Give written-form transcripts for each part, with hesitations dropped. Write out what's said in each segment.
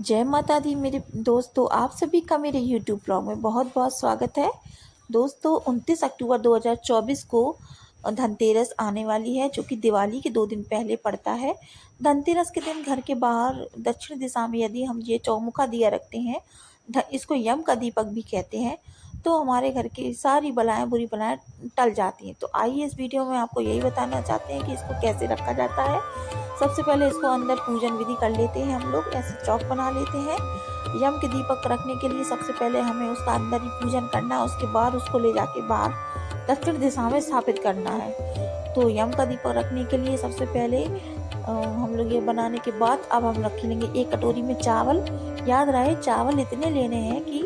जय माता दी मेरे दोस्तों, आप सभी का मेरे यूट्यूब ब्लॉग में बहुत बहुत स्वागत है। दोस्तों 29 अक्टूबर 2024 को धनतेरस आने वाली है, जो कि दिवाली के 2 दिन पहले पड़ता है। धनतेरस के दिन घर के बाहर दक्षिण दिशा में यदि हम ये चौमुखा दिया रखते हैं, इसको यम का दीपक भी कहते हैं, तो हमारे घर की सारी बलाएं बुरी बलाएं टल जाती हैं। तो आइए इस वीडियो में आपको यही बताना चाहते हैं कि इसको कैसे रखा जाता है। सबसे पहले इसको अंदर पूजन विधि कर लेते हैं। हम लोग ऐसे चौक बना लेते हैं। यम के दीपक रखने के लिए सबसे पहले हमें उसका अंदर ही पूजन करना है, उसके बाद उसको ले जाके बाहर दक्षिण दिशा में स्थापित करना है। तो यम का दीपक रखने के लिए सबसे पहले हम लोग ये बनाने के बाद अब हम रख लेंगे एक कटोरी में चावल। याद रहे चावल इतने लेने हैं कि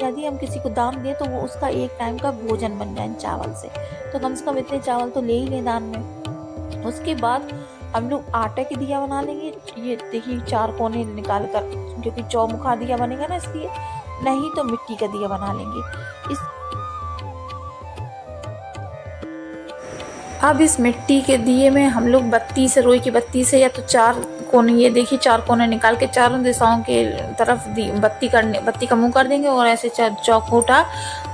यदि हम किसी को दान दें तो वो उसका एक टाइम का भोजन बन जाए चावल से। तो कम से कम इतने चावल तो ले ही लें दान में। उसके बाद हम लोग आटे की दिया बना लेंगे। ये देखिए 4 कोने निकाल कर, क्योंकि चौमुखा दिया बनेगा ना इसलिए, नहीं तो मिट्टी का दिया बना लेंगे। अब इस मिट्टी के दिए में हम लोग बत्ती से, रोई की बत्ती से, या तो 4 कोने, ये देखिए 4 कोने निकाल के चारों दिशाओं के तरफ बत्ती का मुंह कर देंगे और ऐसे चौकोटा,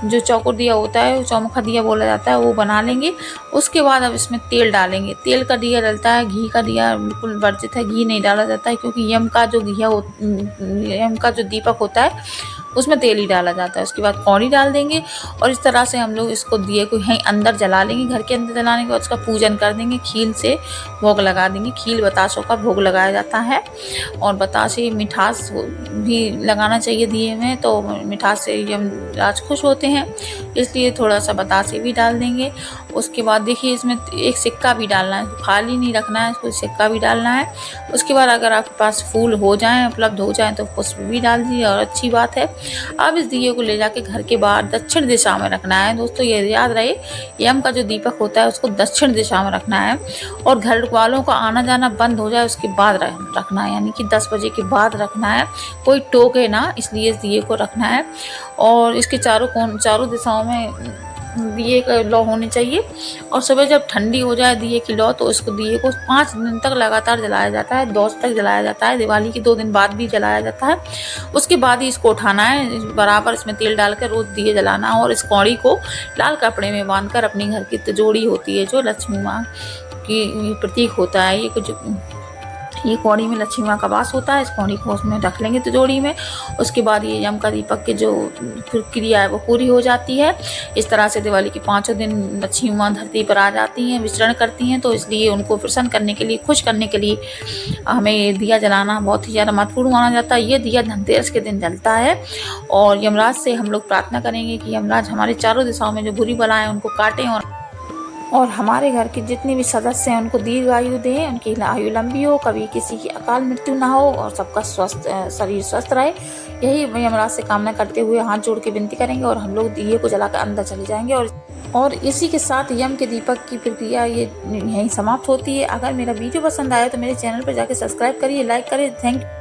जो चौकोर दिया होता है चौमुखा दिया बोला जाता है, वो बना लेंगे। उसके बाद अब इसमें तेल डालेंगे। तेल का दिया डलता है, घी का दिया बिल्कुल वर्जित है, घी नहीं डाला जाता है, क्योंकि यम का जो दीपक होता है उसमें तेल ही डाला जाता है। उसके बाद कौड़ी डाल देंगे और इस तरह से हम लोग इसको दिए को यहीं अंदर जला लेंगे। घर के अंदर जलाने के बाद उसका पूजन कर देंगे, खील से भोग लगा देंगे। खील बतासों का भोग लगाया जाता है और बतासे मिठास भी लगाना चाहिए दिए में, तो मिठास से यमराज खुश होते हैं, इसलिए थोड़ा सा बतासे भी डाल देंगे। उसके बाद देखिए इसमें एक सिक्का भी डालना है, खाली नहीं रखना है, इसको सिक्का भी डालना है। उसके बाद अगर आपके पास फूल हो जाएं, उपलब्ध हो जाएं, तो पुष्प भी डाल दीजिए और अच्छी बात है। अब इस दिए को ले जाके घर के बाहर दक्षिण दिशा में रखना है। दोस्तों ये याद रहे, यम का जो दीपक होता है उसको दक्षिण दिशा में रखना है और घर वालों का आना जाना बंद हो जाए उसके बाद रखना है, यानी कि 10 बजे के बाद रखना है। कोई टोके ना, इसलिए इस दिए को रखना है। और इसके चारों दिशाओं में दिए का लौ होनी चाहिए। और सुबह जब ठंडी हो जाए दिए की लौ, तो इसको दिए को 5 दिन तक लगातार जलाया जाता है, दोष तक जलाया जाता है। दिवाली के 2 दिन बाद भी जलाया जाता है। उसके बाद ही इसको उठाना है, बराबर इसमें तेल डालकर रोज दिए जलाना। और इस कौड़ी को लाल कपड़े में बांधकर अपनी घर की तिजोरी होती है जो लक्ष्मी माँ की प्रतीक होता है, ये कौड़ी में लक्ष्मी माँ का वास होता है। इस कौड़ी को उसमें रख लेंगे तिजोरी में। उसके बाद ये यम का दीपक की जो क्रिया है वो पूरी हो जाती है। इस तरह से दिवाली के 5 दिन लक्ष्मी माँ धरती पर आ जाती हैं, विचरण करती हैं। तो इसलिए उनको प्रसन्न करने के लिए, खुश करने के लिए हमें दिया जलाना बहुत ही ज़्यादा महत्वपूर्ण माना जाता है। ये दिया धनतेरस के दिन जलता है और यमराज से हम लोग प्रार्थना करेंगे कि यमराज हमारे चारों दिशाओं में जो बुरी बलाएं उनको काटें और हमारे घर के जितने भी सदस्य हैं उनको दीर्घ आयु दें, उनकी आयु लंबी हो, कभी किसी की अकाल मृत्यु ना हो और सबका शरीर स्वस्थ रहे। यही यमराज से कामना करते हुए हाथ जोड़ के विनती करेंगे और हम लोग दिए को जलाकर अंदर चले जाएंगे। और इसी के साथ यम के दीपक की प्रक्रिया ये यहीं समाप्त होती है। अगर मेरा वीडियो पसंद आया तो मेरे चैनल पर जाकर सब्सक्राइब करिए, लाइक करिए। Thank you.